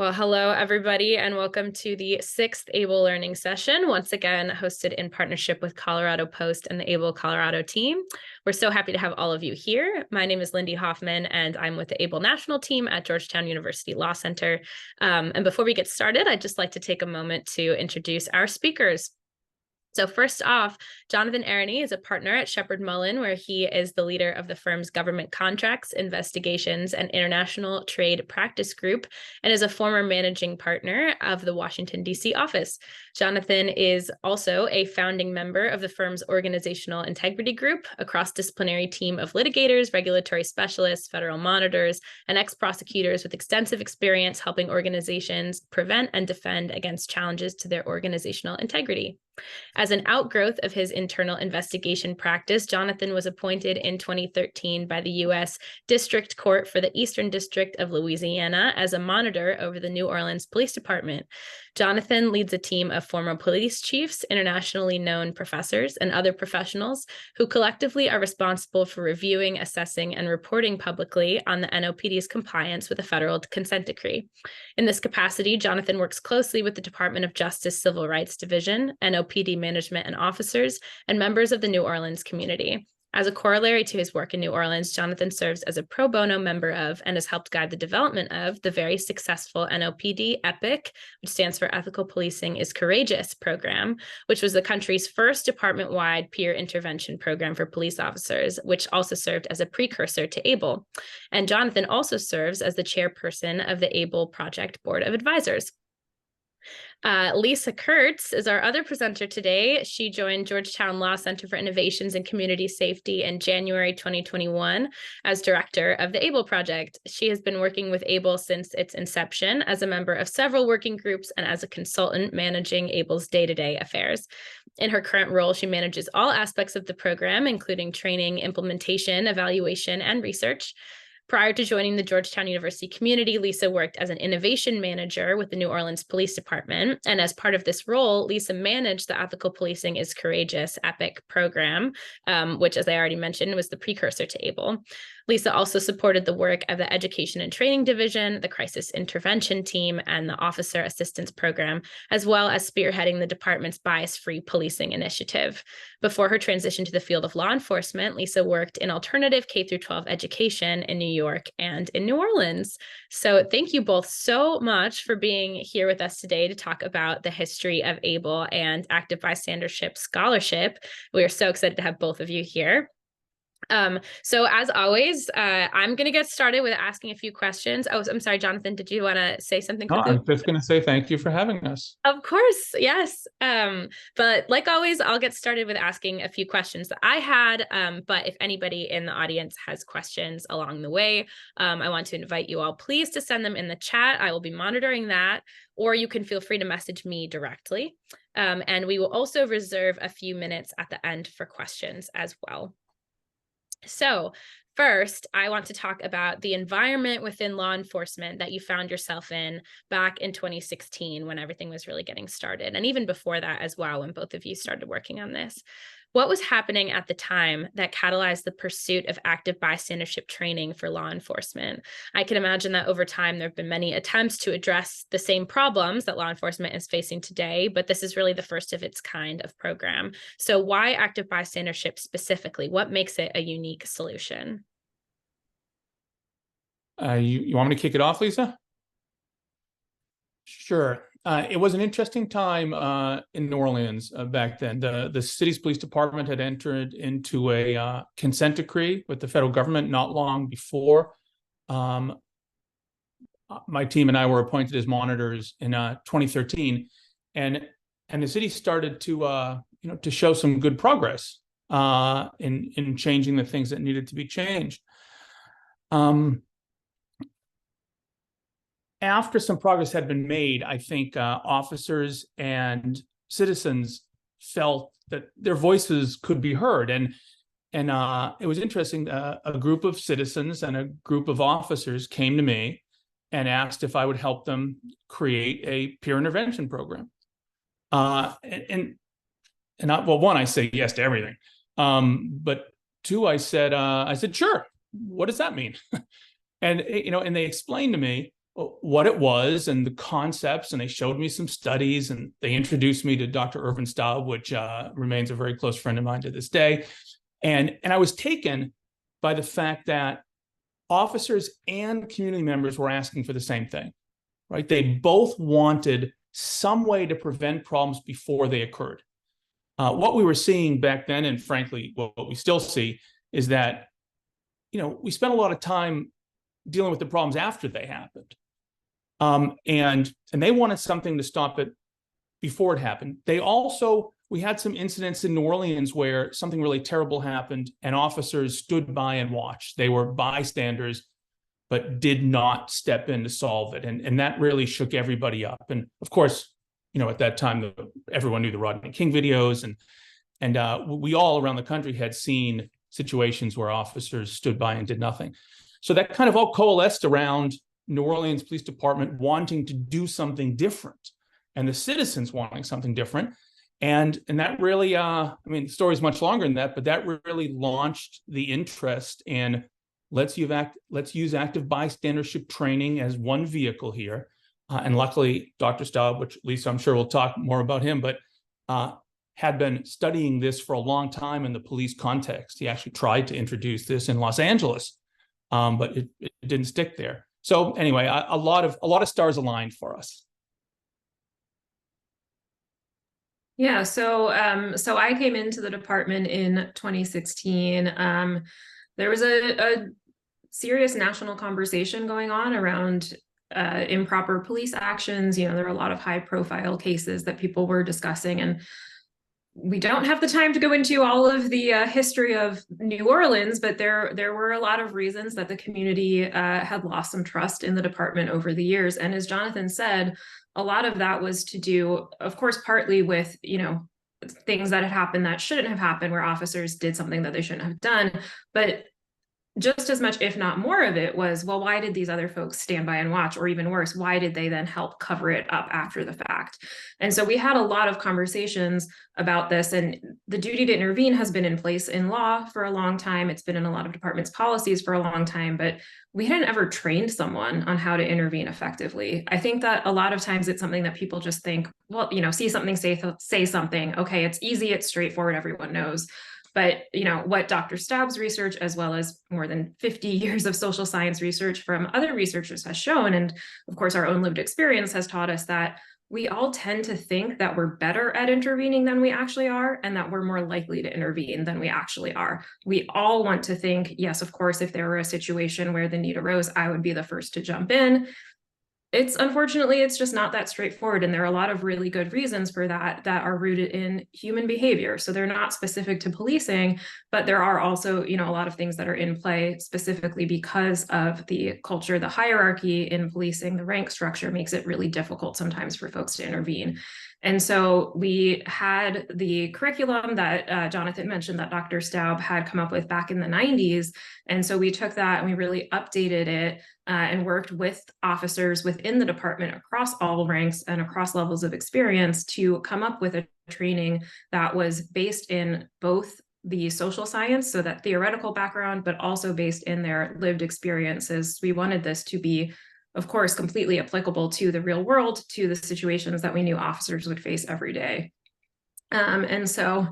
Well, hello, everybody, and welcome to the sixth ABLE Learning session, once again hosted in partnership with Colorado Post and the ABLE Colorado team. We're so happy to have all of you here. My name is Lindy Hoffman, and I'm with the ABLE National Team at Georgetown University Law Center. And before we get started, I'd just like to take a moment to introduce our speakers. So first off, Jonathan Aroney is a partner at Sheppard Mullin, where he is the leader of the firm's government contracts, investigations, and international trade practice group, and is a former managing partner of the Washington, D.C. office. Jonathan is also a founding member of the firm's organizational integrity group, a cross-disciplinary team of litigators, regulatory specialists, federal monitors, and ex-prosecutors with extensive experience helping organizations prevent and defend against challenges to their organizational integrity. As an outgrowth of his internal investigation practice, Jonathan was appointed in 2013 by the U.S. District Court for the Eastern District of Louisiana as a monitor over the New Orleans Police Department. Jonathan leads a team of former police chiefs, internationally known professors, and other professionals who collectively are responsible for reviewing, assessing, and reporting publicly on the NOPD's compliance with the federal consent decree. In this capacity, Jonathan works closely with the Department of Justice Civil Rights Division, NOPD management and officers, and members of the New Orleans community. As a corollary to his work in New Orleans, Jonathan serves as a pro bono member of and has helped guide the development of the very successful NOPD EPIC, which stands for Ethical Policing is Courageous program, which was the country's first department-wide peer intervention program for police officers, which also served as a precursor to ABLE. And Jonathan also serves as the chairperson of the ABLE Project Board of Advisors. Lisa Kurtz is our other presenter today. She joined Georgetown Law Center for Innovations in Community Safety in January 2021 as director of the ABLE Project. She has been working with ABLE since its inception as a member of several working groups and as a consultant managing ABLE's day-to-day affairs. In her current role, she manages all aspects of the program, including training, implementation, evaluation, and research. Prior to joining the Georgetown University community, Lisa worked as an innovation manager with the New Orleans Police Department. And as part of this role, Lisa managed the Ethical Policing is Courageous EPIC program, which, as I already mentioned, was the precursor to ABLE. Lisa also supported the work of the Education and Training Division, the Crisis Intervention Team, and the Officer Assistance Program, as well as spearheading the department's bias-free policing initiative. Before her transition to the field of law enforcement, Lisa worked in alternative K-12 education in New York and in New Orleans. So thank you both so much for being here with us today to talk about the history of ABLE and active bystandership scholarship. We are so excited to have both of you here. So as always, I'm going to get started with asking a few questions. Oh, I'm sorry, Jonathan, did you want to say something quickly? No, I'm just going to say thank you for having us. Of course, yes. But like always, I'll get started with asking a few questions that I had. But if anybody in the audience has questions along the way, I want to invite you all, please, to send them in the chat. I will be monitoring that, or you can feel free to message me directly. And we will also reserve a few minutes at the end for questions as well. So first, I want to talk about the environment within law enforcement that you found yourself in back in 2016 when everything was really getting started, and even before that as well, when both of you started working on this. What was happening at the time that catalyzed the pursuit of active bystandership training for law enforcement? I can imagine that over time, there have been many attempts to address the same problems that law enforcement is facing today, but this is really the first of its kind of program. So why active bystandership specifically? What makes it a unique solution? You want me to kick it off, Lisa? Sure. It was an interesting time in New Orleans back then. The city's police department had entered into a consent decree with the federal government not long before. My team and I were appointed as monitors in 2013, and the city started to show some good progress in changing the things that needed to be changed. After some progress had been made, I think officers and citizens felt that their voices could be heard. And it was interesting. A group of citizens and a group of officers came to me and asked if I would help them create a peer intervention program. Well, one, I say yes to everything. But two, I said, sure. What does that mean? And they explained to me what it was and the concepts, and they showed me some studies, and they introduced me to Dr. Irvin Staub, which remains a very close friend of mine to this day. And I was taken by the fact that officers and community members were asking for the same thing, right? They both wanted some way to prevent problems before they occurred. What we were seeing back then, and frankly, what we still see, is that, we spent a lot of time dealing with the problems after they happened. And they wanted something to stop it before it happened. We had some incidents in New Orleans where something really terrible happened and officers stood by and watched. They were bystanders, but did not step in to solve it. And that really shook everybody up. And of course, at that time, everyone knew the Rodney King videos, and we all around the country had seen situations where officers stood by and did nothing. So that kind of all coalesced around New Orleans Police Department wanting to do something different, and the citizens wanting something different. And that really, the story is much longer than that, but that really launched the interest in let's use active bystandership training as one vehicle here. And luckily, Dr. Staub, which Lisa, I'm sure we'll talk more about him, but had been studying this for a long time in the police context. He actually tried to introduce this in Los Angeles, but it didn't stick there. So anyway, a lot of stars aligned for us. Yeah, so I came into the department in 2016. There was a serious national conversation going on around improper police actions. There were a lot of high-profile cases that people were discussing, and we don't have the time to go into all of the history of New Orleans, but there were a lot of reasons that the community had lost some trust in the department over the years. And as Jonathan said, a lot of that was to do, of course, partly with, things that had happened that shouldn't have happened, where officers did something that they shouldn't have done. But just as much, if not more of it, was, well, why did these other folks stand by and watch? Or even worse, why did they then help cover it up after the fact? And so we had a lot of conversations about this, and the duty to intervene has been in place in law for a long time. It's been in a lot of departments' policies for a long time, but we hadn't ever trained someone on how to intervene effectively. I think that a lot of times it's something that people just think, well, see something, say something. Okay, it's easy, it's straightforward, everyone knows. But what Dr. Staub's research, as well as more than 50 years of social science research from other researchers, has shown, and of course our own lived experience has taught us, that we all tend to think that we're better at intervening than we actually are, and that we're more likely to intervene than we actually are. We all want to think, yes, of course, if there were a situation where the need arose, I would be the first to jump in. Unfortunately, it's just not that straightforward. And there are a lot of really good reasons for that are rooted in human behavior. So they're not specific to policing, but there are also, a lot of things that are in play specifically because of the culture, the hierarchy in policing. The rank structure makes it really difficult sometimes for folks to intervene. And so we had the curriculum that Jonathan mentioned that Dr. Staub had come up with back in the 90s. And so we took that and we really updated it and worked with officers within the department across all ranks and across levels of experience to come up with a training that was based in both the social science, so that theoretical background, but also based in their lived experiences. We wanted this to be, of course, completely applicable to the real world, to the situations that we knew officers would face every day. And so,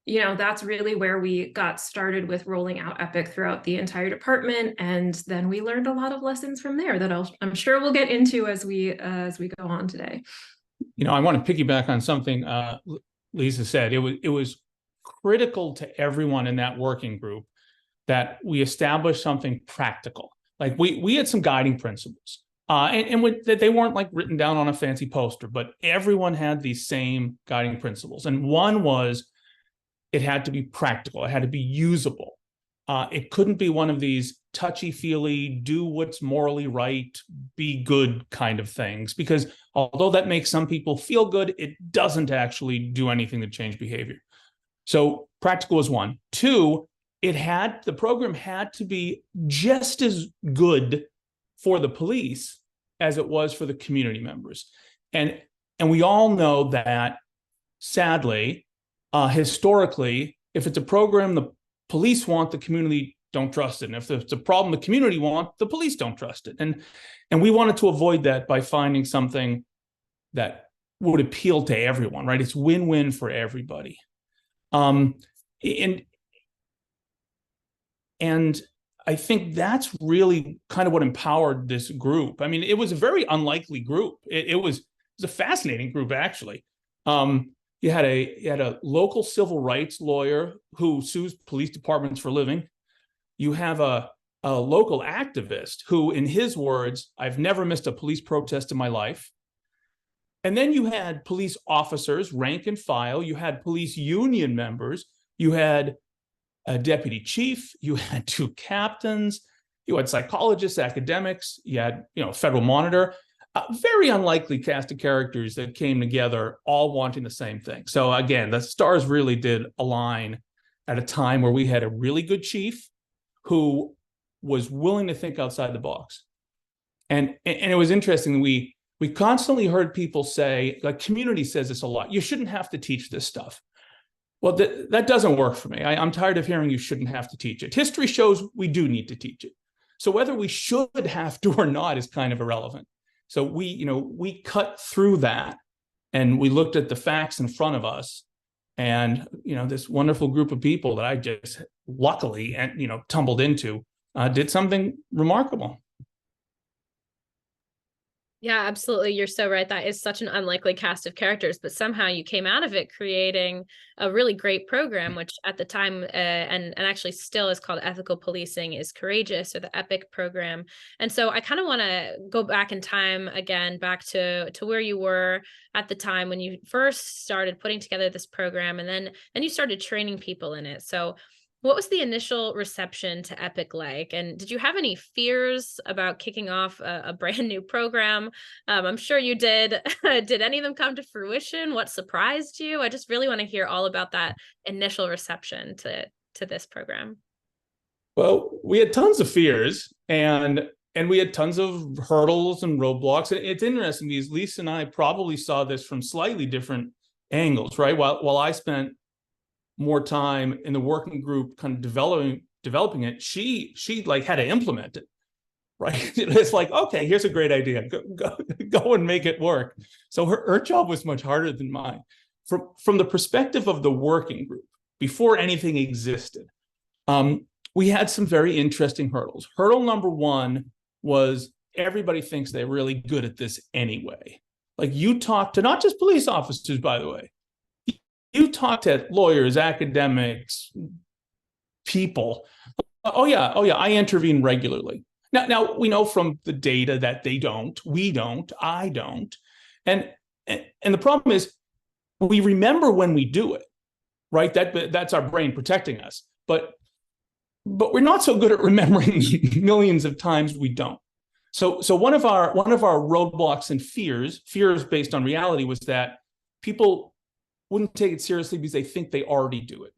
that's really where we got started with rolling out EPIC throughout the entire department. And then we learned a lot of lessons from there that I'm sure we'll get into as we go on today. I want to piggyback on something Lisa said. It was critical to everyone in that working group that we established something practical. Like we had some guiding principles, and they weren't like written down on a fancy poster, but everyone had these same guiding principles. And one was, it had to be practical. It had to be usable. It couldn't be one of these touchy-feely, do what's morally right, be good kind of things, because although that makes some people feel good, it doesn't actually do anything to change behavior. So practical was one. Two, the program had to be just as good for the police as it was for the community members. And we all know that, sadly, historically, if it's a program the police want, the community don't trust it. And if it's a problem the community wants, the police don't trust it. And we wanted to avoid that by finding something that would appeal to everyone, right? It's win-win for everybody. And I think that's really kind of what empowered this group. I mean, it was a very unlikely group. It was a fascinating group, actually. You had a local civil rights lawyer who sues police departments for a living. You have a local activist who, in his words, "I've never missed a police protest in my life." And then you had police officers, rank and file. You had police union members. You had a deputy chief. You had 2 captains. You had psychologists, academics. You had, federal monitor. A very unlikely cast of characters that came together, all wanting the same thing. So again, the stars really did align at a time where we had a really good chief who was willing to think outside the box. And it was interesting. We constantly heard people say, like, community says this a lot, you shouldn't have to teach this stuff. Well, that doesn't work for me. I'm tired of hearing you shouldn't have to teach it. History shows we do need to teach it. So whether we should have to or not is kind of irrelevant. So we cut through that, and we looked at the facts in front of us, and this wonderful group of people that I just luckily tumbled into did something remarkable. Yeah, absolutely. You're so right. That is such an unlikely cast of characters, but somehow you came out of it creating a really great program, which at the time and actually still is called Ethical Policing is Courageous, or the EPIC program. And so I kind of want to go back in time again, back to where you were at the time when you first started putting together this program, and then you started training people in it. So what was the initial reception to EPIC like? And did you have any fears about kicking off a brand new program? I'm sure you did. Did any of them come to fruition? What surprised you? I just really want to hear all about that initial reception to this program. Well, we had tons of fears, and we had tons of hurdles and roadblocks. And it's interesting because Lisa and I probably saw this from slightly different angles, right? While I spent more time in the working group kind of developing it, she like had to implement it, right? It's like, okay, here's a great idea, go and make it work. So her job was much harder than mine. From the perspective of the working group, before anything existed, we had some very interesting hurdles. Hurdle number 1 was everybody thinks they're really good at this anyway. Like, you talk to not just police officers, by the way, you talk to lawyers, academics, people. Oh yeah, I intervene regularly. Now we know from the data that they don't, we don't, I don't. And the problem is we remember when we do it, right? That's our brain protecting us. But we're not so good at remembering millions of times we don't. So one of our roadblocks and fears based on reality was that people wouldn't take it seriously because they think they already do it.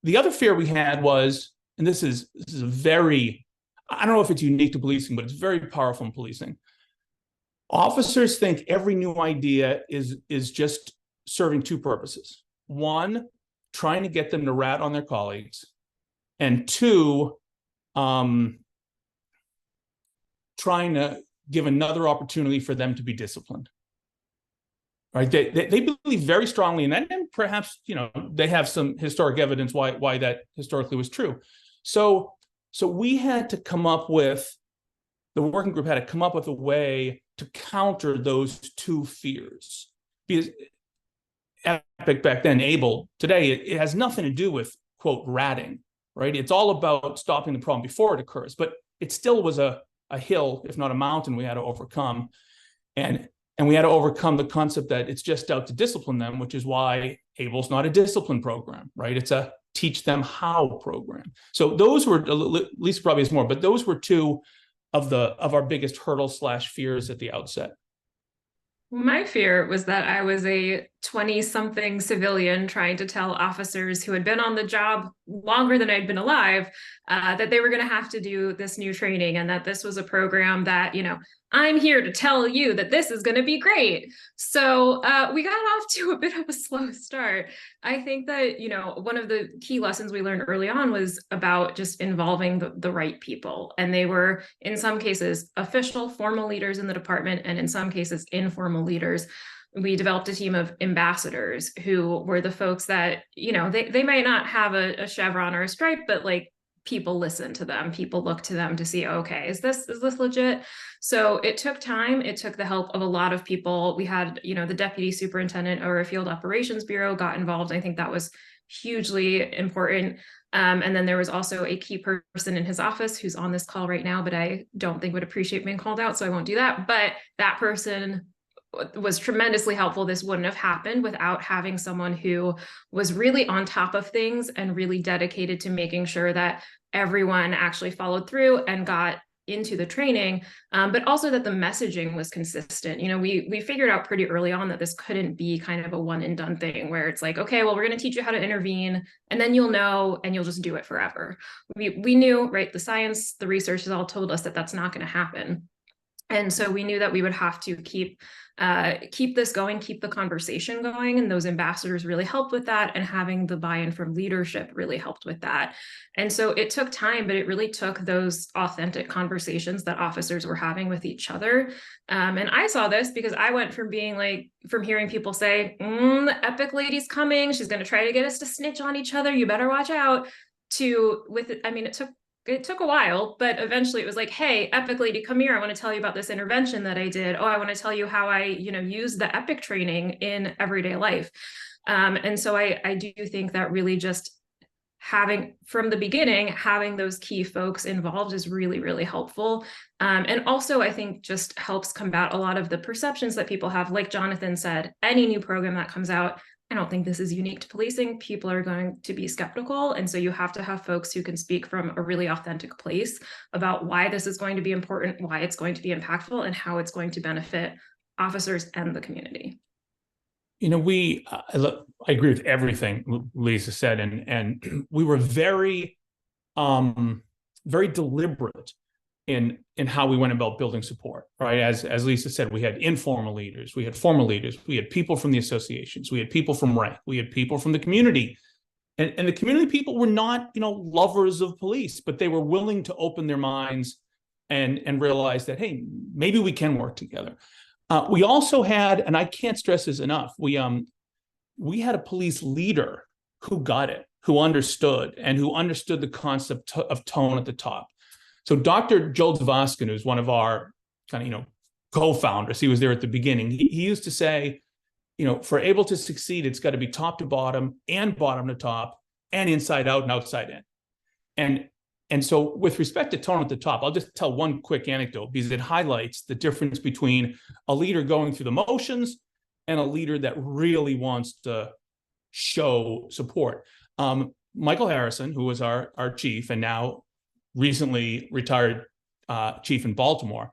The other fear we had was, and this is a very, I don't know if it's unique to policing, but it's very powerful in policing. Officers think every new idea is just serving 2 purposes. 1, trying to get them to rat on their colleagues, and 2, trying to give another opportunity for them to be disciplined. Right? They believe very strongly in that, and perhaps they have some historic evidence why that historically was true. So we had to come up with, the working group had to come up with a way to counter those 2 fears. Because EPIC back then, ABLE today, it has nothing to do with, quote, ratting, right? It's all about stopping the problem before it occurs, but it still was a hill, if not a mountain, we had to overcome. And we had to overcome the concept that it's just out to discipline them, which is why ABLE's not a discipline program, right? It's a teach them how program. So those were, Lisa probably has more, but those were 2 of our biggest hurdles / fears at the outset. My fear was that I was a 20-something civilian trying to tell officers who had been on the job longer than I'd been alive that they were going to have to do this new training, and that this was a program that, I'm here to tell you that this is going to be great. So we got off to a bit of a slow start. I think that, one of the key lessons we learned early on was about just involving the right people. And they were, in some cases, official, formal leaders in the department, and in some cases, informal leaders. We developed a team of ambassadors who were the folks that, they might not have a chevron or a stripe, but like, people listen to them, people look to them to see, okay, is this legit? So it took time. It took the help of a lot of people. We had, the deputy superintendent or a field operations bureau got involved. I think that was hugely important. And then there was also a key person in his office who's on this call right now, but I don't think would appreciate being called out, so I won't do that. But that person was tremendously helpful. This wouldn't have happened without having someone who was really on top of things and really dedicated to making sure that everyone actually followed through and got into the training, but also that the messaging was consistent. We figured out pretty early on that this couldn't be kind of a one and done thing where it's like, okay, well, we're going to teach you how to intervene and then you'll know and you'll just do it forever. We knew, right? The science, the research has all told us that that's not going to happen. And so we knew that we would have to keep this going, keep the conversation going. And those ambassadors really helped with that. And having the buy-in from leadership really helped with that. And so it took time, but it really took those authentic conversations that officers were having with each other. And I saw this because I went from from hearing people say, the epic lady's coming, she's going to try to get us to snitch on each other, you better watch out, it took a while, but eventually it was like, hey, Epic lady, come here. I want to tell you about this intervention that I did. Oh, I want to tell you how I, use the Epic training in everyday life. And so I do think that really just having those key folks involved is really, really helpful. And also, I think just helps combat a lot of the perceptions that people have. Like Jonathan said, any new program that comes out, I don't think this is unique to policing. People are going to be skeptical. And so you have to have folks who can speak from a really authentic place about why this is going to be important, why it's going to be impactful, and how it's going to benefit officers and the community. I agree with everything Lisa said, and we were very, very deliberate in how we went about building support, right? As Lisa said, we had informal leaders, we had formal leaders, we had people from the associations, we had people from rank, we had people from the community. And the community people were not, lovers of police, but they were willing to open their minds and realize that, hey, maybe we can work together. We also had, and I can't stress this enough, we had a police leader who got it, who understood the concept of tone at the top. So Dr. Joel Zavoskin, who's one of our kind of, co-founders, he was there at the beginning. He used to say, for able to succeed, it's got to be top to bottom and bottom to top and inside out and outside in. And so with respect to tone at the top, I'll just tell one quick anecdote because it highlights the difference between a leader going through the motions and a leader that really wants to show support. Michael Harrison, who was our chief and now recently retired chief in Baltimore,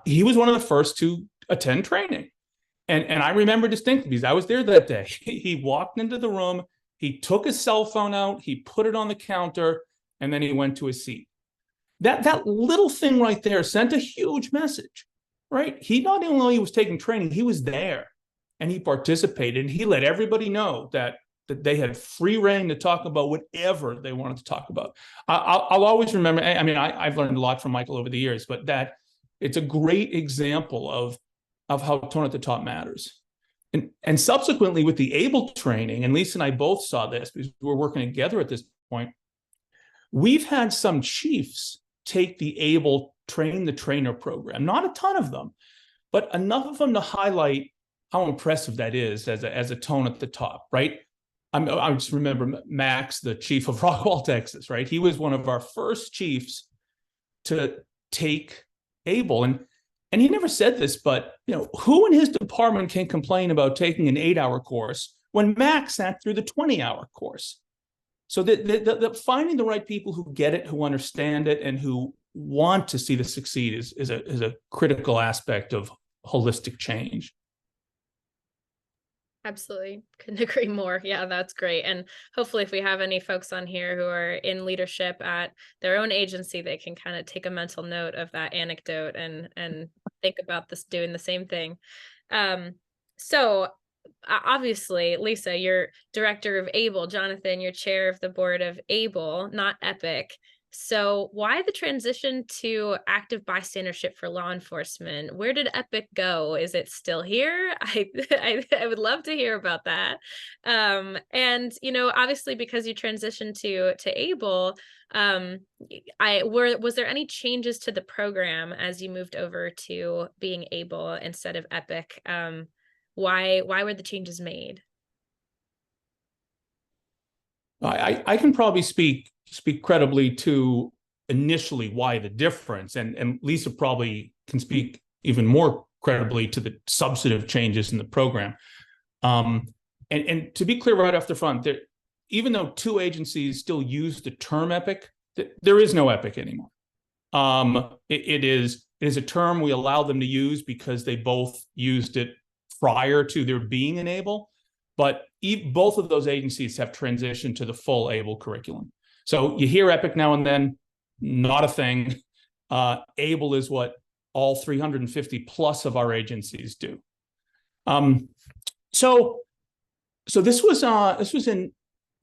he was one of the first to attend training. And I remember distinctly because I was there that day. He walked into the room, he took his cell phone out, he put it on the counter, and then he went to his seat. That little thing right there sent a huge message, right? He not only was taking training, he was there and he participated and he let everybody know that they had free reign to talk about whatever they wanted to talk about. I'll always remember, I've learned a lot from Michael over the years, but that it's a great example of how tone at the top matters. And subsequently with the ABLE training, and Lisa and I both saw this because we're working together at this point, we've had some chiefs take the ABLE train the trainer program, not a ton of them, but enough of them to highlight how impressive that is as a tone at the top, right? I just remember Max, the chief of Rockwall, Texas, right? He was one of our first chiefs to take ABLE. And he never said this, but who in his department can complain about taking an 8-hour course when Max sat through the 20-hour course? So the finding the right people who get it, who understand it, and who want to see this succeed is a critical aspect of holistic change. Absolutely. Couldn't agree more. Yeah, that's great. And hopefully if we have any folks on here who are in leadership at their own agency, they can kind of take a mental note of that anecdote and think about this doing the same thing. So obviously, Lisa, you're director of ABLE, Jonathan, you're chair of the board of ABLE, not EPIC. So why the transition to active bystandership for law enforcement? Where did EPIC go? Is it still here? I would love to hear about that. And obviously because you transitioned to ABLE, was there any changes to the program as you moved over to being ABLE instead of EPIC? Why were the changes made? I can probably speak credibly to initially why the difference, and Lisa probably can speak even more credibly to the substantive changes in the program. And to be clear right off the front, even though two agencies still use the term EPIC, there is no EPIC anymore. It is a term we allow them to use because they both used it prior to their being an ABLE, but both of those agencies have transitioned to the full ABLE curriculum. So you hear EPIC now and then, not a thing. ABLE is what all 350 plus of our agencies do. So this was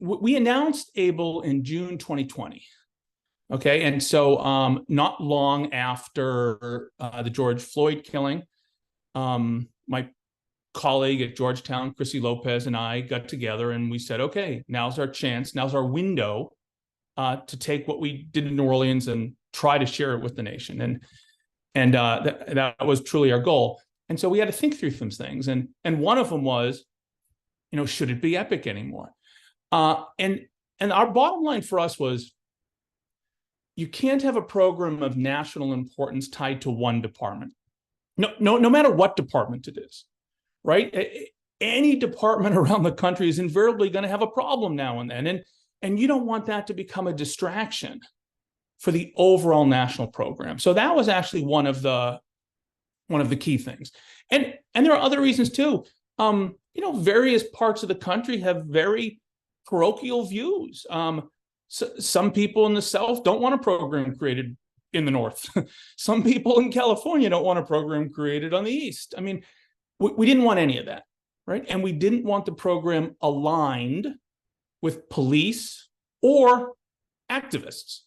we announced ABLE in June 2020. Okay, and so not long after the George Floyd killing, my colleague at Georgetown, Chrissy Lopez, and I got together and we said, okay, now's our chance, now's our window to take what we did in New Orleans and try to share it with the nation. And that was truly our goal. And so we had to think through some things. And one of them was, should it be EPIC anymore? And our bottom line for us was, you can't have a program of national importance tied to one department. No matter what department it is, right? Any department around the country is invariably going to have a problem now and then. And you don't want that to become a distraction for the overall national program. So that was actually one of the key things. And there are other reasons too. Various parts of the country have very parochial views. So some people in the South don't want a program created in the North. Some people in California don't want a program created on the East. I mean, we didn't want any of that, right? And we didn't want the program aligned with police or activists.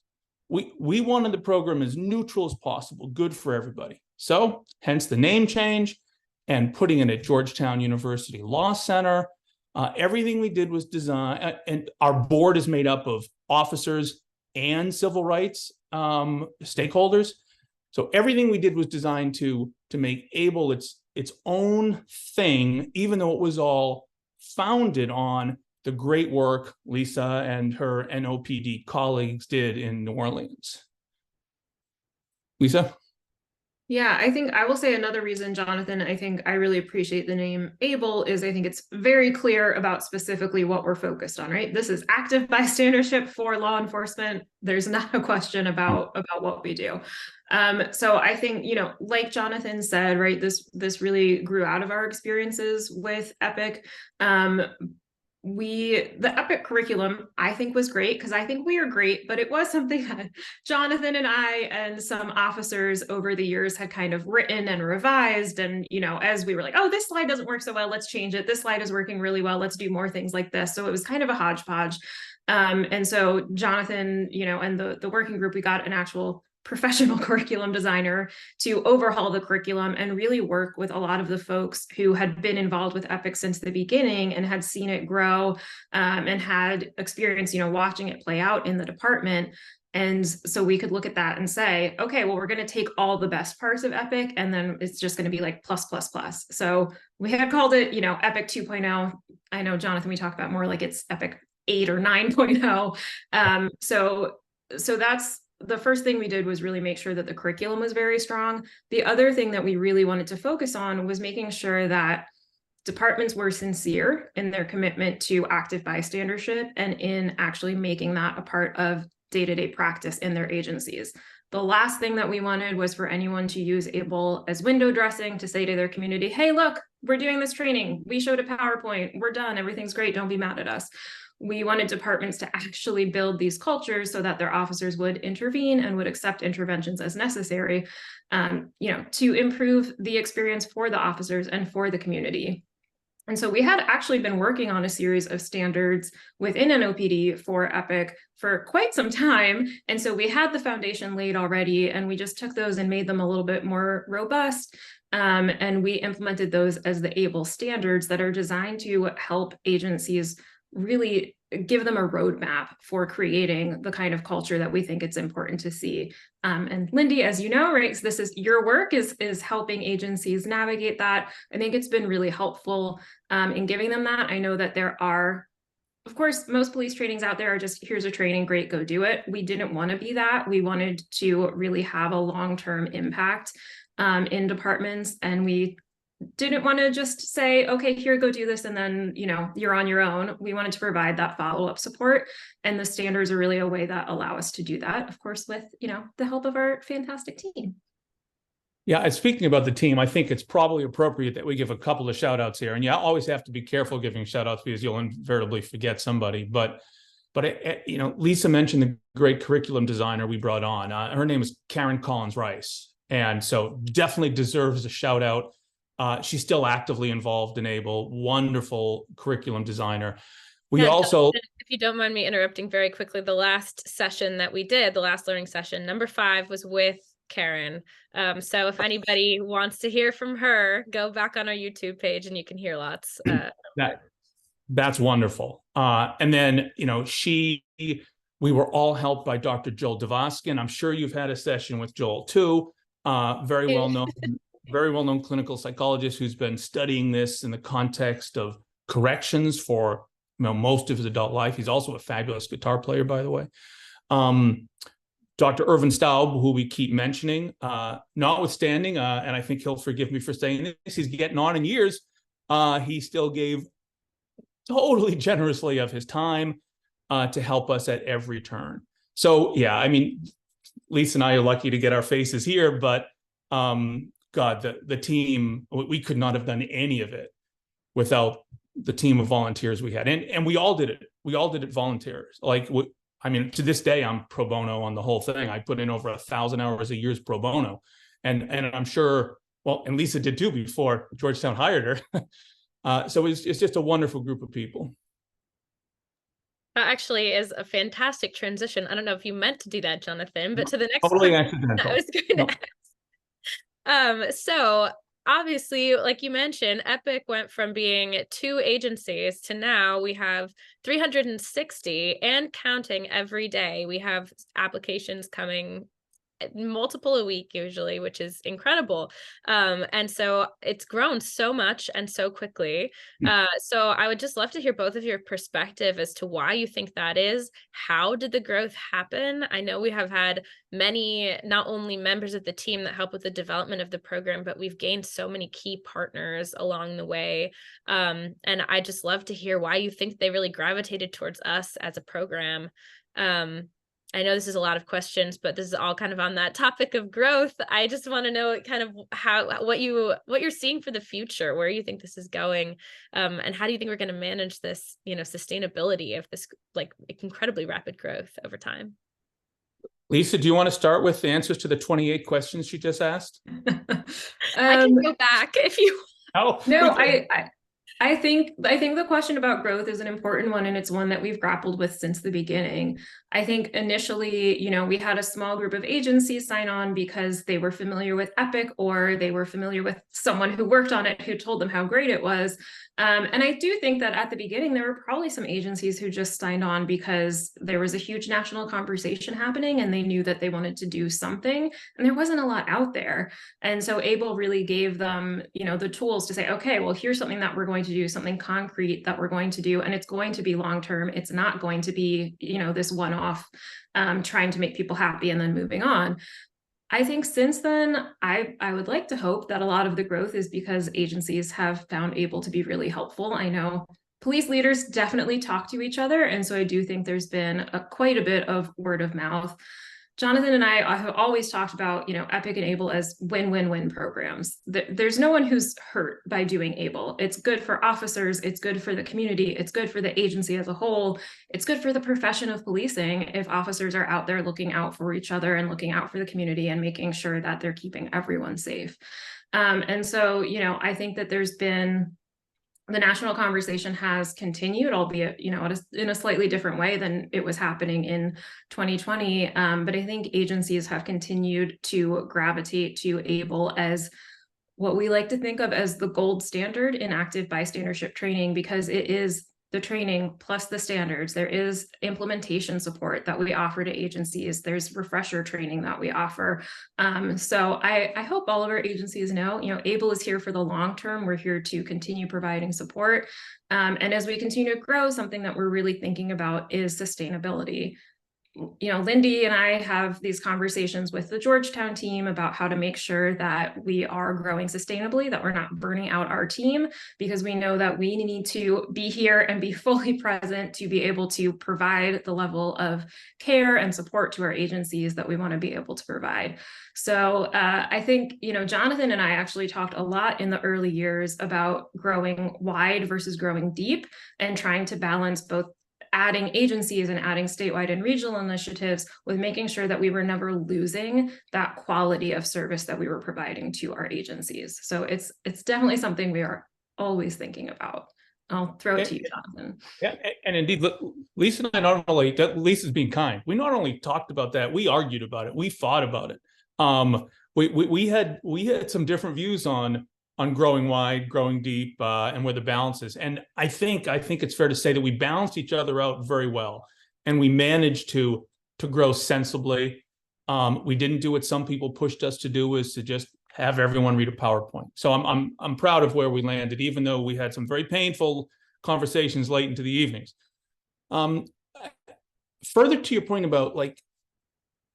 We wanted the program as neutral as possible, good for everybody. So hence the name change and putting it at Georgetown University Law Center. Everything we did was designed, and our board is made up of officers and civil rights stakeholders. So everything we did was designed to make ABLE its own thing, even though it was all founded on the great work Lisa and her NOPD colleagues did in New Orleans. Lisa? Yeah, I think I will say another reason, Jonathan, I think I really appreciate the name ABLE is I think it's very clear about specifically what we're focused on, right? This is active bystandership for law enforcement. There's not a question about what we do. So I think, like Jonathan said, right, this really grew out of our experiences with EPIC. The EPIC curriculum, I think, was great because I think we are great, but it was something that Jonathan and I and some officers over the years had kind of written and revised. And, as we were like, oh, this slide doesn't work so well, let's change it. This slide is working really well, let's do more things like this. So it was kind of a hodgepodge. And so Jonathan, and the working group, we got an actual professional curriculum designer to overhaul the curriculum and really work with a lot of the folks who had been involved with EPIC since the beginning and had seen it grow and had experience, watching it play out in the department. And so we could look at that and say, okay, well, we're going to take all the best parts of EPIC and then it's just going to be like plus, plus, plus. So we had called it, EPIC 2.0. I know, Jonathan, we talk about more like it's EPIC 8 or 9.0. So that's the first thing we did was really make sure that the curriculum was very strong. The other thing that we really wanted to focus on was making sure that departments were sincere in their commitment to active bystandership and in actually making that a part of day-to-day practice in their agencies. The last thing that we wanted was for anyone to use ABLE as window dressing to say to their community, hey, look, we're doing this training. We showed a PowerPoint. We're done. Everything's great. Don't be mad at us. We wanted departments to actually build these cultures so that their officers would intervene and would accept interventions as necessary, to improve the experience for the officers and for the community. And so we had actually been working on a series of standards within NOPD for EPIC for quite some time. And so we had the foundation laid already, and we just took those and made them a little bit more robust. And we implemented those as the ABLE standards that are designed to help agencies really give them a roadmap for creating the kind of culture that we think it's important to see. And Lindy, as you know, right, so this is your work is helping agencies navigate that. I think it's been really helpful in giving them that. I know that there are, of course, most police trainings out there are just, here's a training, great, go do it. We didn't want to be that. We wanted to really have a long-term impact in departments, and we didn't want to just say, okay, here, go do this, and then, you're on your own. We wanted to provide that follow-up support, and the standards are really a way that allow us to do that, of course, with, the help of our fantastic team. Yeah, and speaking about the team, I think it's probably appropriate that we give a couple of shout outs here. And you always have to be careful giving shout outs because you'll invariably forget somebody. But Lisa mentioned the great curriculum designer we brought on. Her name is Karen Collins Rice. And so definitely deserves a shout out. She's still actively involved in ABLE, wonderful curriculum designer. We also, if you don't mind me interrupting very quickly, the last session that we did, the last learning session, number 5 was with Karen. So if anybody wants to hear from her, go back on our YouTube page and you can hear lots. That's wonderful. And then, we were all helped by Dr. Joel Devoskin. I'm sure you've had a session with Joel too. Very well known clinical psychologist who's been studying this in the context of corrections for most of his adult life. He's also a fabulous guitar player, by the way. Dr. Irvin Staub, who we keep mentioning, notwithstanding, and I think he'll forgive me for saying this, he's getting on in years. He still gave totally generously of his time to help us at every turn. So yeah, I mean, Lisa and I are lucky to get our faces here, but God, the team, we could not have done any of it without the team of volunteers we had. And we all did it. We all did it volunteers. To this day, I'm pro bono on the whole thing. I put in over 1,000 hours a year pro bono. And I'm sure, and Lisa did too before Georgetown hired her. So it's just a wonderful group of people. That actually is a fantastic transition. I don't know if you meant to do that, Jonathan, but to the next totally question accidental. I was going to ask. So obviously, like you mentioned, EPIC went from being 2 agencies to now we have 360 and counting every day. We have applications coming multiple a week usually, which is incredible. And so it's grown so much and so quickly. So I would just love to hear both of your perspective as to why you think that is. How did the growth happen? I know we have had many, not only members of the team that help with the development of the program, but we've gained so many key partners along the way. And I just love to hear why you think they really gravitated towards us as a program. I know this is a lot of questions, but this is all kind of on that topic of growth. I just want to know kind of what you're seeing for the future, where you think this is going, and how do you think we're going to manage this, sustainability of this incredibly rapid growth over time? Lisa, do you want to start with the answers to the 28 questions she just asked? I can go back if you. Oh, no, I think the question about growth is an important one, and it's one that we've grappled with since the beginning. I think initially, we had a small group of agencies sign on because they were familiar with EPIC, or they were familiar with someone who worked on it who told them how great it was. And I do think that at the beginning, there were probably some agencies who just signed on because there was a huge national conversation happening and they knew that they wanted to do something, and there wasn't a lot out there. And so ABLE really gave them, the tools to say, okay, well, here's something that we're going to do, something concrete that we're going to do, and it's going to be long-term. It's not going to be, this one-off trying to make people happy and then moving on. I think since then, I would like to hope that a lot of the growth is because agencies have found ABLE to be really helpful. I know police leaders definitely talk to each other, and so I do think there's been quite a bit of word of mouth. Jonathan and I have always talked about, EPIC and ABLE as win-win-win programs. There's no one who's hurt by doing ABLE. It's good for officers, it's good for the community, it's good for the agency as a whole, it's good for the profession of policing if officers are out there looking out for each other and looking out for the community and making sure that they're keeping everyone safe. And so, I think that the national conversation has continued, albeit, in a slightly different way than it was happening in 2020. But I think agencies have continued to gravitate to ABLE as what we like to think of as the gold standard in active bystandership training, because it is the training plus the standards. There is implementation support that we offer to agencies. There's refresher training that we offer. So I hope all of our agencies know, ABLE is here for the long term. We're here to continue providing support. And as we continue to grow, something that we're really thinking about is sustainability. Lindy and I have these conversations with the Georgetown team about how to make sure that we are growing sustainably, that we're not burning out our team, because we know that we need to be here and be fully present to be able to provide the level of care and support to our agencies that we want to be able to provide. So I think, Jonathan and I actually talked a lot in the early years about growing wide versus growing deep and trying to balance both adding agencies and adding statewide and regional initiatives with making sure that we were never losing that quality of service that we were providing to our agencies. So it's definitely something we are always thinking about. I'll throw it to you, Jonathan. Yeah, and indeed, Lisa and I not only, Lisa's being kind, we not only talked about that, we argued about it, we fought about it. We had some different views on growing wide, growing deep, and where the balance is. And I think it's fair to say that we balanced each other out very well, and we managed to grow sensibly. We didn't do what some people pushed us to do, is to just have everyone read a PowerPoint. So I'm proud of where we landed, even though we had some very painful conversations late into the evenings. Further to your point about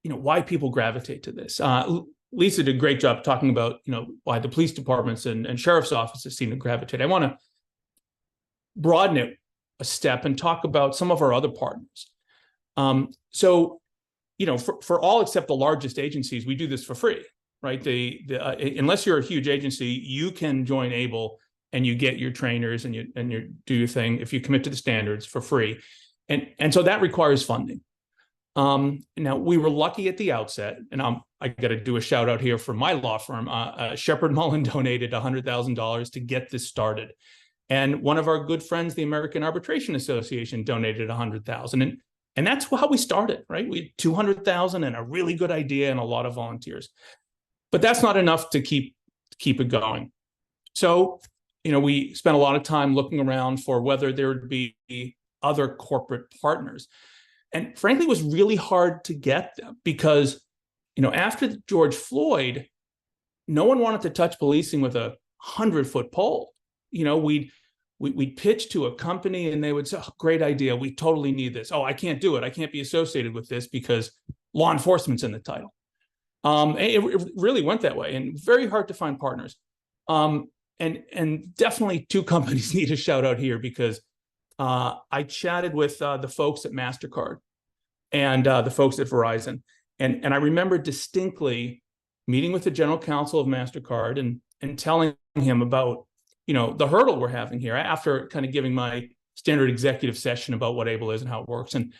why people gravitate to this. Lisa did a great job talking about, why the police departments and sheriff's offices seem to gravitate. I want to broaden it a step and talk about some of our other partners. So, for all except the largest agencies, we do this for free, right? Unless you're a huge agency, you can join ABLE and you get your trainers and you do your thing if you commit to the standards for free. And so that requires funding. Now, we were lucky at the outset, and I got to do a shout out here for my law firm. Shepard Mullen donated $100,000 to get this started. And one of our good friends, the American Arbitration Association, donated $100,000. And that's how we started, right? We had $200,000 and a really good idea and a lot of volunteers. But that's not enough to keep it going. So, we spent a lot of time looking around for whether there would be other corporate partners. And frankly, it was really hard to get them because, after George Floyd, no one wanted to touch policing with a 100-foot pole. We'd pitch to a company and they would say, oh, great idea. We totally need this. Oh, I can't do it. I can't be associated with this because law enforcement's in the title. It really went that way, and very hard to find partners. And definitely two companies need a shout out here because I chatted with the folks at MasterCard and the folks at Verizon. And I remember distinctly meeting with the general counsel of MasterCard and telling him about, the hurdle we're having here after kind of giving my standard executive session about what ABLE is and how it works. And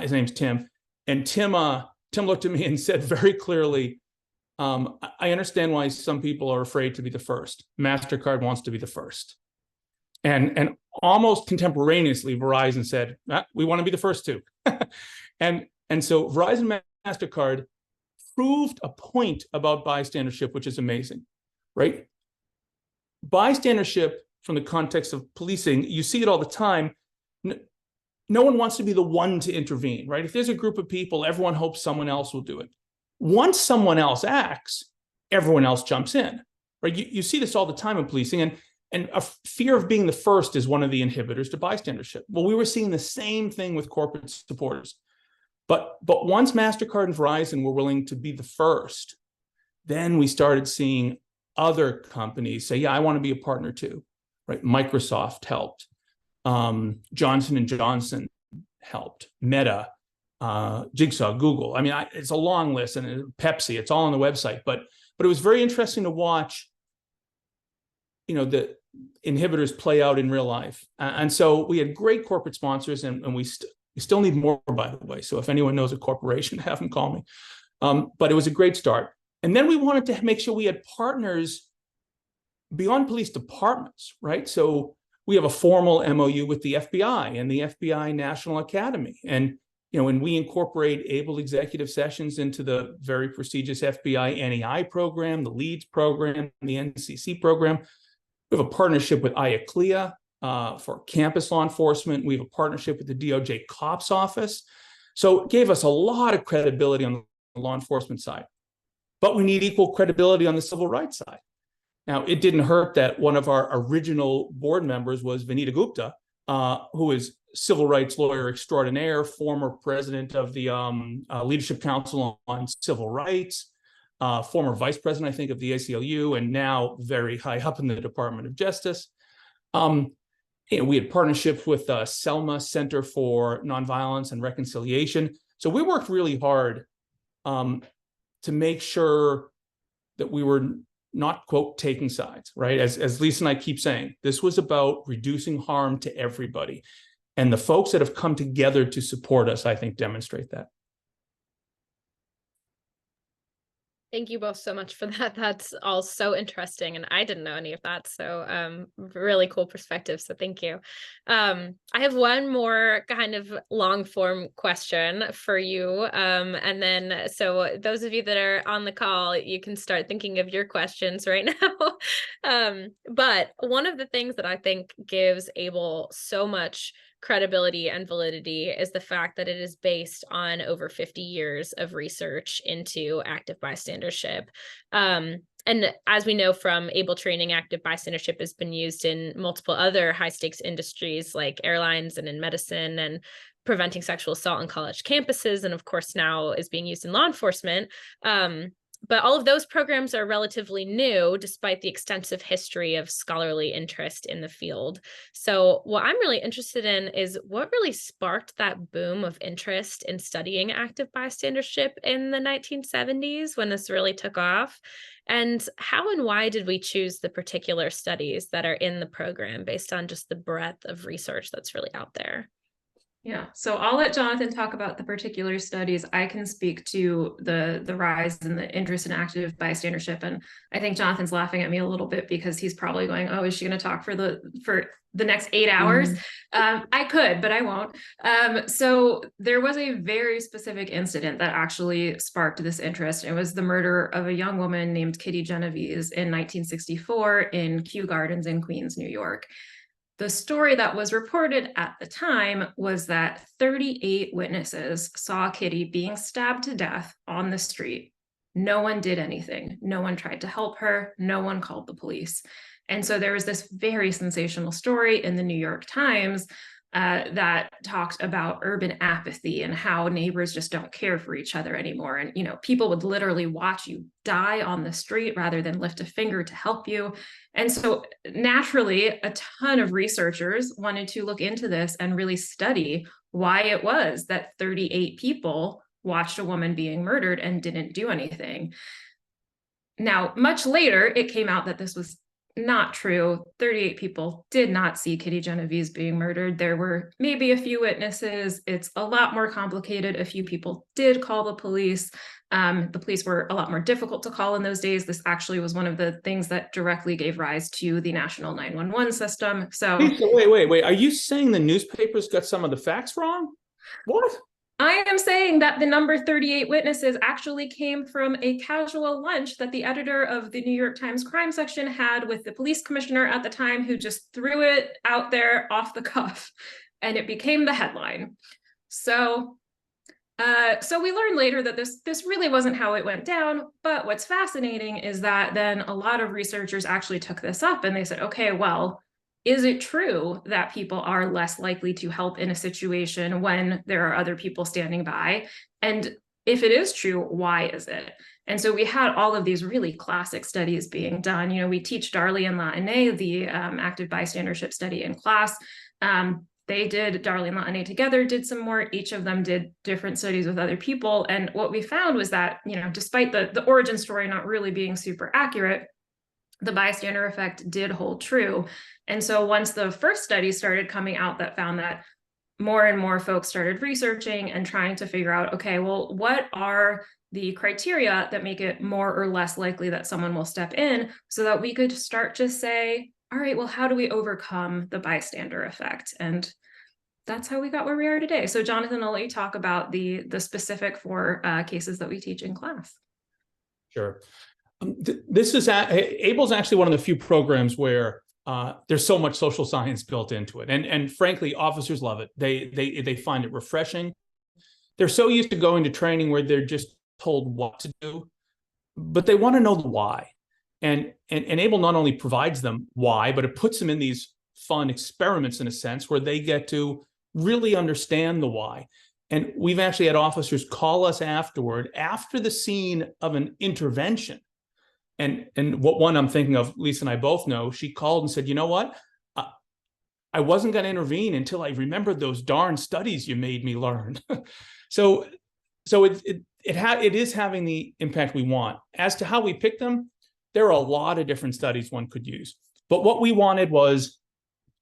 his name's Tim. And Tim looked at me and said very clearly, I understand why some people are afraid to be the first. MasterCard wants to be the first. And almost contemporaneously, Verizon said, we want to be the first too. and so Verizon MasterCard proved a point about bystandership, which is amazing, right? Bystandership from the context of policing, you see it all the time. No one wants to be the one to intervene, right? If there's a group of people, everyone hopes someone else will do it. Once someone else acts, everyone else jumps in, right? You see this all the time in policing, and a fear of being the first is one of the inhibitors to bystandership. Well, we were seeing the same thing with corporate supporters. But once MasterCard and Verizon were willing to be the first, then we started seeing other companies say, yeah, I want to be a partner too, right? Microsoft helped. Johnson & Johnson helped. Meta. Jigsaw, Google. I mean, it's a long list, and Pepsi. It's all on the website. But it was very interesting to watch, the inhibitors play out in real life. And so we had great corporate sponsors, and we still need more, by the way. So if anyone knows a corporation, have them call me. But it was a great start. And then we wanted to make sure we had partners beyond police departments, right? So we have a formal MOU with the FBI and the FBI National Academy. And, when we incorporate ABLE executive sessions into the very prestigious FBI NEI program, the LEADS program, the NCC program, we have a partnership with IACLEA for campus law enforcement. We have a partnership with the DOJ COPS office. So it gave us a lot of credibility on the law enforcement side. But we need equal credibility on the civil rights side. Now, it didn't hurt that one of our original board members was Vanita Gupta, who is civil rights lawyer extraordinaire, former president of the Leadership Council on Civil Rights, former vice president, I think, of the ACLU, and now very high up in the Department of Justice. We had partnerships with Selma Center for Nonviolence and Reconciliation. So we worked really hard to make sure that we were not, quote, taking sides, right? As Lisa and I keep saying, this was about reducing harm to everybody. And the folks that have come together to support us, I think, demonstrate that. Thank you both so much for that. That's all so interesting. And I didn't know any of that. So really cool perspective. So thank you. I have one more kind of long form question for you. And then, so those of you that are on the call, you can start thinking of your questions right now. But one of the things that I think gives ABLE so much credibility and validity is the fact that it is based on over 50 years of research into active bystandership. And as we know from ABLE training, active bystandership has been used in multiple other high stakes industries like airlines and in medicine and preventing sexual assault on college campuses. And of course, now is being used in law enforcement. But all of those programs are relatively new, despite the extensive history of scholarly interest in the field. So what I'm really interested in is what really sparked that boom of interest in studying active bystandership in the 1970s when this really took off? And how and why did we choose the particular studies that are in the program based on just the breadth of research that's really out there? Yeah, so I'll let Jonathan talk about the particular studies. I can speak to the rise in the interest in active bystandership, and I think Jonathan's laughing at me a little bit because he's probably going, "Oh, is she going to talk for the next 8 hours?" I could, but I won't. So there was a very specific incident that actually sparked this interest. It was the murder of a young woman named Kitty Genovese in 1964 in Kew Gardens in Queens, New York. The story that was reported at the time was that 38 witnesses saw Kitty being stabbed to death on the street. No one did anything. No one tried to help her. No one called the police. And so there was this very sensational story in the New York Times that talked about urban apathy and how neighbors just don't care for each other anymore. And, people would literally watch you die on the street rather than lift a finger to help you. And so naturally, a ton of researchers wanted to look into this and really study why it was that 38 people watched a woman being murdered and didn't do anything. Now, much later, it came out that this was not true. 38 people did not see Kitty Genovese being murdered. There were maybe a few witnesses. It's a lot more complicated. A few people did call the police. The police were a lot more difficult to call in those days. This actually was one of the things that directly gave rise to the National 911 system. So wait. Are you saying the newspapers got some of the facts wrong? What? I am saying that the number 38 witnesses actually came from a casual lunch that the editor of the New York Times crime section had with the police commissioner at the time, who just threw it out there off the cuff, and it became the headline. So we learned later that this really wasn't how it went down. But what's fascinating is that then a lot of researchers actually took this up and they said, okay, well, is it true that people are less likely to help in a situation when there are other people standing by? And if it is true, why is it? And so we had all of these really classic studies being done. We teach Darley and Latané the active bystandership study in class. they did Darlene Latané together, did some more. Each of them did different studies with other people. And what we found was that, despite the origin story not really being super accurate, the bystander effect did hold true. And so once the first study started coming out that found that, more and more folks started researching and trying to figure out, okay, well, what are the criteria that make it more or less likely that someone will step in, so that we could start to say, all right, well, how do we overcome the bystander effect? And that's how we got where we are today. So Jonathan, I'll let you talk about the specific 4 cases that we teach in class. Sure. This is ABLE is actually one of the few programs where there's so much social science built into it, and frankly, officers love it. They find it refreshing. They're so used to going to training where they're just told what to do, but they want to know the why. And ABLE not only provides them why, but it puts them in these fun experiments in a sense where they get to really understand the why. And we've actually had officers call us afterward, after the scene of an intervention. And what one I'm thinking of, Lisa and I both know, she called and said, you know what? I wasn't going to intervene until I remembered those darn studies you made me learn. So it is having the impact we want. As to how we pick them, there are a lot of different studies one could use. But what we wanted was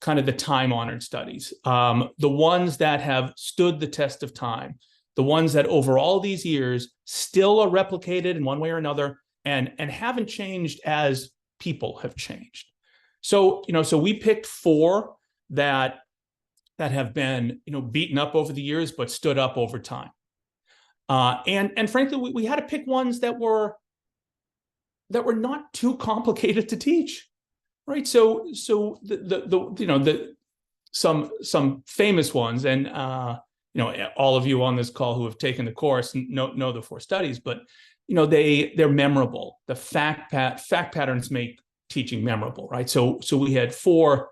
kind of the time-honored studies, the ones that have stood the test of time, the ones that over all these years still are replicated in one way or another, and haven't changed as people have changed. So, so we picked 4 that have been, beaten up over the years, but stood up over time. And frankly, we had to pick ones that were not too complicated to teach, right? So some famous ones, and all of you on this call who have taken the course know the 4 studies, but they're memorable. The fact patterns make teaching memorable, right? So we had 4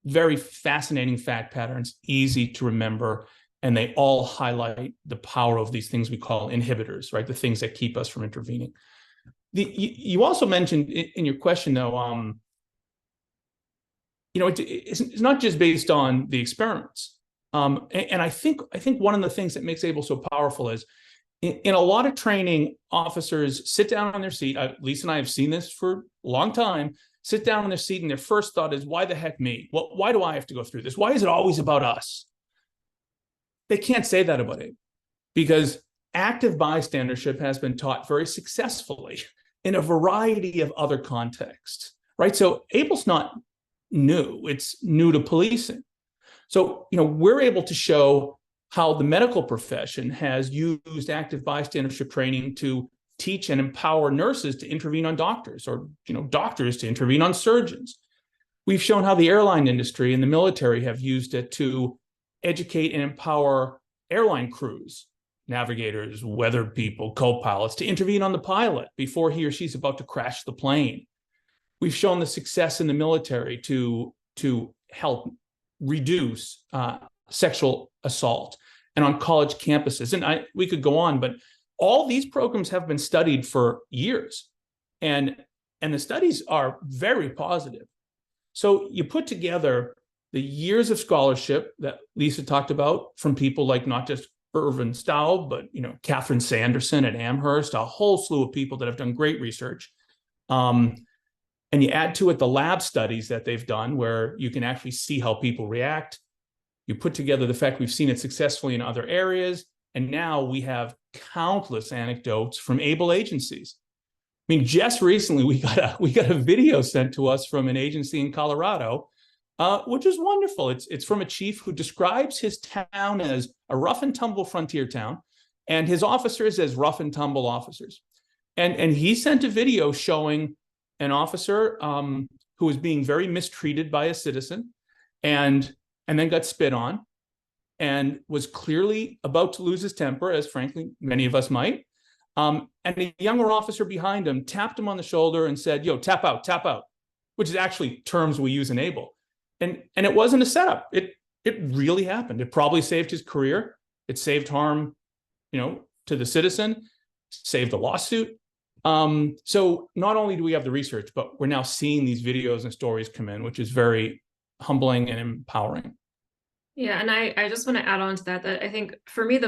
very fascinating fact patterns, easy to remember, and they all highlight the power of these things we call inhibitors, right? The things that keep us from intervening. You also mentioned in your question, though, it's not just based on the experiments. And I think one of the things that makes ABLE so powerful is, in a lot of training, officers sit down on their seat. Lisa and I have seen this for a long time. Sit down on their seat, and their first thought is, why the heck me? Why do I have to go through this? Why is it always about us? They can't say that about ABLE, because active bystandership has been taught very successfully in a variety of other contexts, right? So ABLE's not new. It's new to policing. So, we're able to show how the medical profession has used active bystandership training to teach and empower nurses to intervene on doctors, or doctors to intervene on surgeons. We've shown how the airline industry and the military have used it to educate and empower airline crews, navigators, weather people, co-pilots, to intervene on the pilot before he or she's about to crash the plane. We've shown the success in the military to help reduce sexual assault, and on college campuses. And we could go on, but all these programs have been studied for years, and the studies are very positive. So you put together the years of scholarship that Lisa talked about from people like not just Irvin Staub, but Catherine Sanderson at Amherst, a whole slew of people that have done great research. And you add to it the lab studies that they've done, where you can actually see how people react. You put together the fact we've seen it successfully in other areas, and now we have countless anecdotes from ABLE agencies. I mean, just recently we got a video sent to us from an agency in Colorado, which is wonderful. It's from a chief who describes his town as a rough and tumble frontier town, and his officers as rough and tumble officers. And he sent a video showing an officer who was being very mistreated by a citizen, and then got spit on, and was clearly about to lose his temper, as frankly many of us might. And a younger officer behind him tapped him on the shoulder and said, "Yo, tap out," which is actually terms we use in ABLE. And it wasn't a setup. It really happened. It probably saved his career. It saved harm, to the citizen, saved a lawsuit. So not only do we have the research, but we're now seeing these videos and stories come in, which is very humbling and empowering. Yeah, and I just want to add on to that, that I think for me,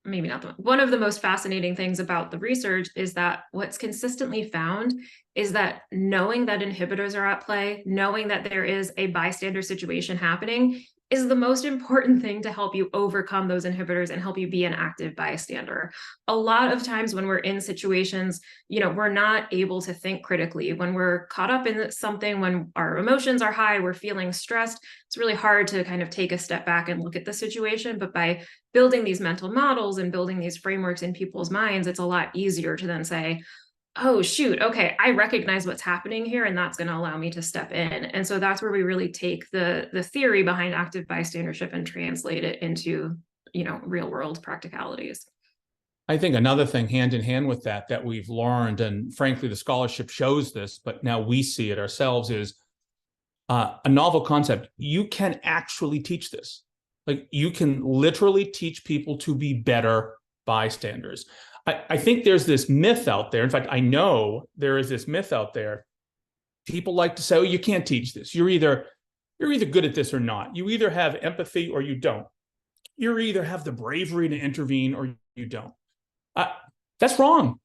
maybe not one of the most fascinating things about the research is that what's consistently found is that knowing that inhibitors are at play, knowing that there is a bystander situation happening, is the most important thing to help you overcome those inhibitors and help you be an active bystander. A lot of times when we're in situations, we're not able to think critically. When we're caught up in something, when our emotions are high, we're feeling stressed, it's really hard to kind of take a step back and look at the situation. But by building these mental models and building these frameworks in people's minds, it's a lot easier to then say, oh, shoot, okay, I recognize what's happening here, and that's going to allow me to step in. And so that's where we really take the theory behind active bystandership and translate it into, real world practicalities. I think another thing hand in hand with that we've learned, and frankly, the scholarship shows this, but now we see it ourselves, is a novel concept. You can actually teach this. Like, you can literally teach people to be better bystanders. I think there's this myth out there. In fact, I know there is this myth out there. People like to say, oh, you can't teach this. You're either good at this or not. You either have empathy or you don't. You either have the bravery to intervene or you don't. That's wrong.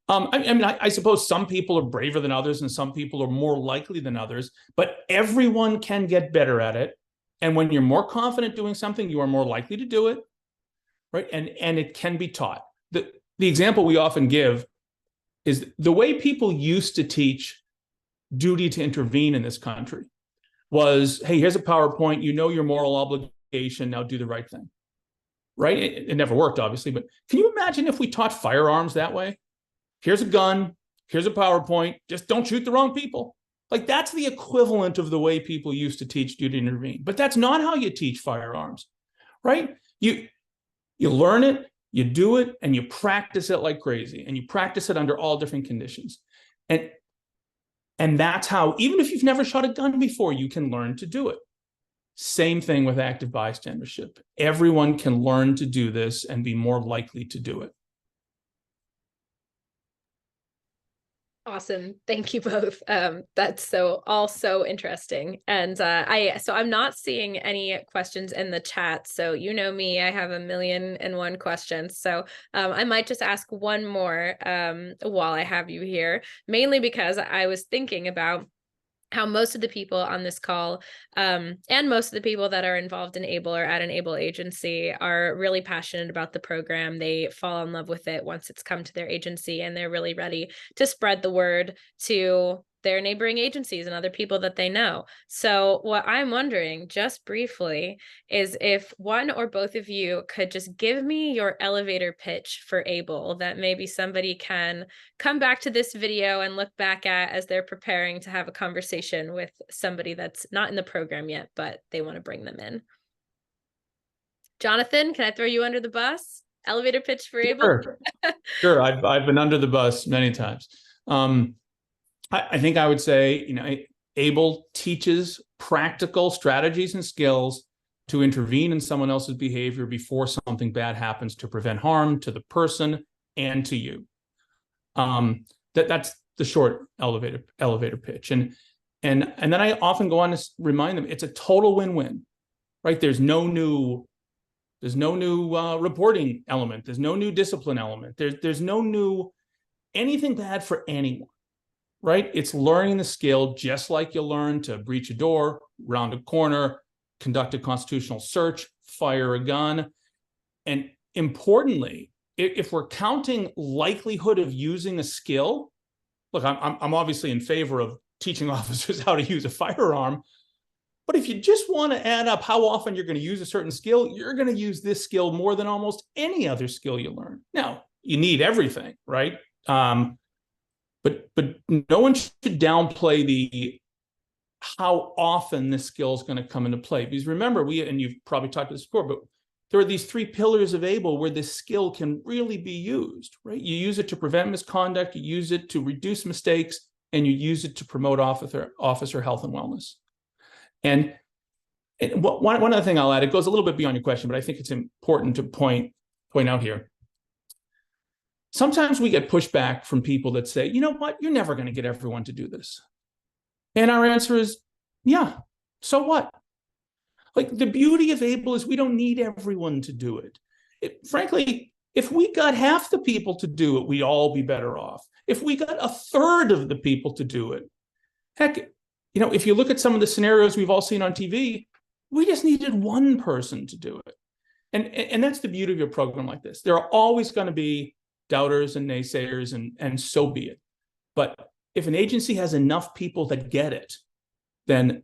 I suppose some people are braver than others and some people are more likely than others, but everyone can get better at it. And when you're more confident doing something, you are more likely to do it, right? And it can be taught. The example we often give is the way people used to teach duty to intervene in this country was, hey, here's a PowerPoint, your moral obligation, now do the right thing, right? It never worked, obviously, but can you imagine if we taught firearms that way? Here's a gun, here's a PowerPoint, just don't shoot the wrong people. Like, that's the equivalent of the way people used to teach duty to intervene. But that's not how you teach firearms, right? You learn it, you do it, and you practice it like crazy, and you practice it under all different conditions. And that's how, even if you've never shot a gun before, you can learn to do it. Same thing with active bystandership. Everyone can learn to do this and be more likely to do it. Awesome. Thank you both. That's all so interesting. And I'm not seeing any questions in the chat. So me, I have 1,000,001 questions. So I might just ask one more while I have you here, mainly because I was thinking about how most of the people on this call and most of the people that are involved in ABLE or at an ABLE agency are really passionate about the program. They fall in love with it once it's come to their agency, and they're really ready to spread the word to their neighboring agencies and other people that they know. So what I'm wondering, just briefly, is if one or both of you could just give me your elevator pitch for ABLE that maybe somebody can come back to this video and look back at as they're preparing to have a conversation with somebody that's not in the program yet, but they want to bring them in. Jonathan, can I throw you under the bus? Elevator pitch for ABLE? Sure. I've been under the bus many times. I think I would say, ABLE teaches practical strategies and skills to intervene in someone else's behavior before something bad happens, to prevent harm to the person and to you. That's the short elevator pitch. And then I often go on to remind them it's a total win-win, right? There's no new reporting element. There's no new discipline element. There's no new anything bad for anyone. Right? It's learning the skill, just like you learn to breach a door, round a corner, conduct a constitutional search, fire a gun. And importantly, if we're counting likelihood of using a skill, look, I'm obviously in favor of teaching officers how to use a firearm. But if you just want to add up how often you're going to use a certain skill, you're going to use this skill more than almost any other skill you learn. Now, you need everything, right? But no one should downplay how often this skill is going to come into play. Because remember, and you've probably talked about this before, but there are these 3 pillars of ABLE where this skill can really be used, right? You use it to prevent misconduct, you use it to reduce mistakes, and you use it to promote officer health and wellness. And one other thing I'll add, it goes a little bit beyond your question, but I think it's important to point out here. Sometimes we get pushback from people that say, you know what, you're never going to get everyone to do this. And our answer is, yeah, so what? Like, the beauty of ABLE is we don't need everyone to do it. Frankly, if we got half the people to do it, we'd all be better off. If we got a third of the people to do it, heck, if you look at some of the scenarios we've all seen on TV, we just needed one person to do it. And that's the beauty of a program like this. There are always going to be doubters and naysayers, and so be it. But if an agency has enough people that get it, then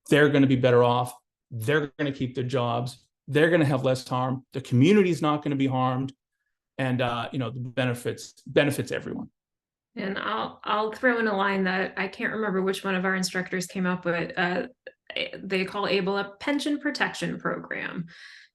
they're going to be better off. They're going to keep their jobs. They're going to have less harm. The community is not going to be harmed, and the benefits everyone. And I'll throw in a line that I can't remember which one of our instructors came up with. They call ABLE a pension protection program.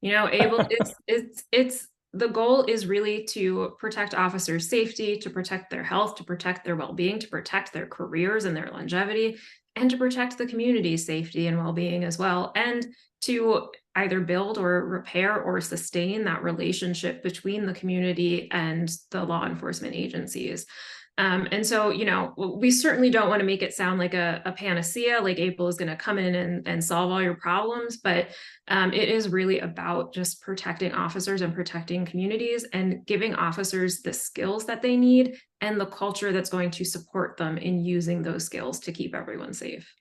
ABLE it's the goal is really to protect officers' safety, to protect their health, to protect their well-being, to protect their careers and their longevity, and to protect the community's safety and well-being as well, and to either build or repair or sustain that relationship between the community and the law enforcement agencies. And so, we certainly don't want to make it sound like a panacea, like ABLE is going to come in and solve all your problems, but it is really about just protecting officers and protecting communities and giving officers the skills that they need and the culture that's going to support them in using those skills to keep everyone safe.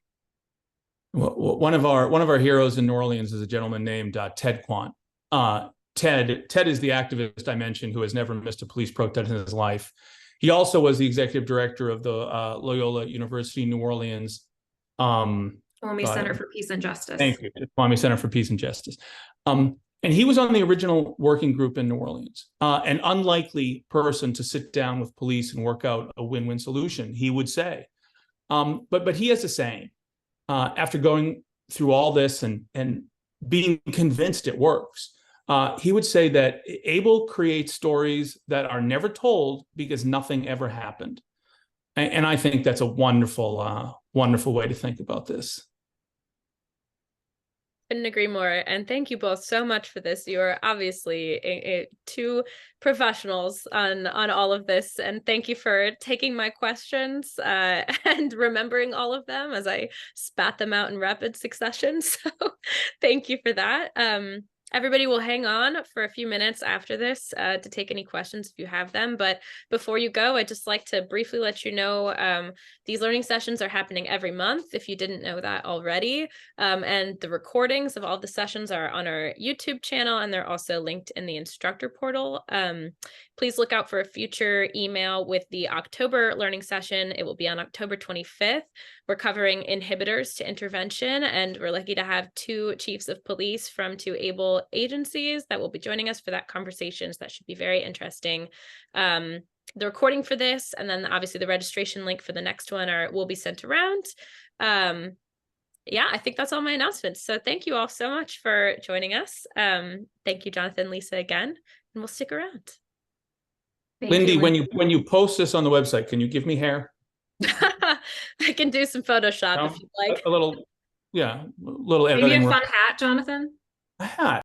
Well, one of our heroes in New Orleans is a gentleman named Ted Quant. Ted is the activist I mentioned who has never missed a police protest in his life. He also was the executive director of the Loyola University New Orleans Kwame Center for Peace and Justice. Thank you, Kwame Center for Peace and Justice. And he was on the original working group in New Orleans. An unlikely person to sit down with police and work out a win-win solution, he would say. But he has a saying. After going through all this and being convinced it works, he would say that ABLE creates stories that are never told because nothing ever happened. And I think that's a wonderful, wonderful way to think about this. Couldn't agree more. And thank you both so much for this. You are obviously two professionals on all of this. And thank you for taking my questions and remembering all of them as I spat them out in rapid succession. So thank you for that. Everybody will hang on for a few minutes after this to take any questions if you have them. But before you go, I'd just like to briefly let you know these learning sessions are happening every month, if you didn't know that already. And the recordings of all the sessions are on our YouTube channel, and they're also linked in the instructor portal. Please look out for a future email with the October learning session. It will be on October 25th. We're covering inhibitors to intervention, and we're lucky to have 2 chiefs of police from 2 ABLE agencies that will be joining us for that conversation. So that should be very interesting. The recording for this, and then obviously the registration link for the next one will be sent around. Yeah, I think that's all my announcements. So thank you all so much for joining us. Thank you, Jonathan, Lisa, again, and we'll stick around. Lindy, when you post this on the website, can you give me hair? I can do some Photoshop if you'd like. A little editing. Maybe a fun hat, Jonathan? A hat.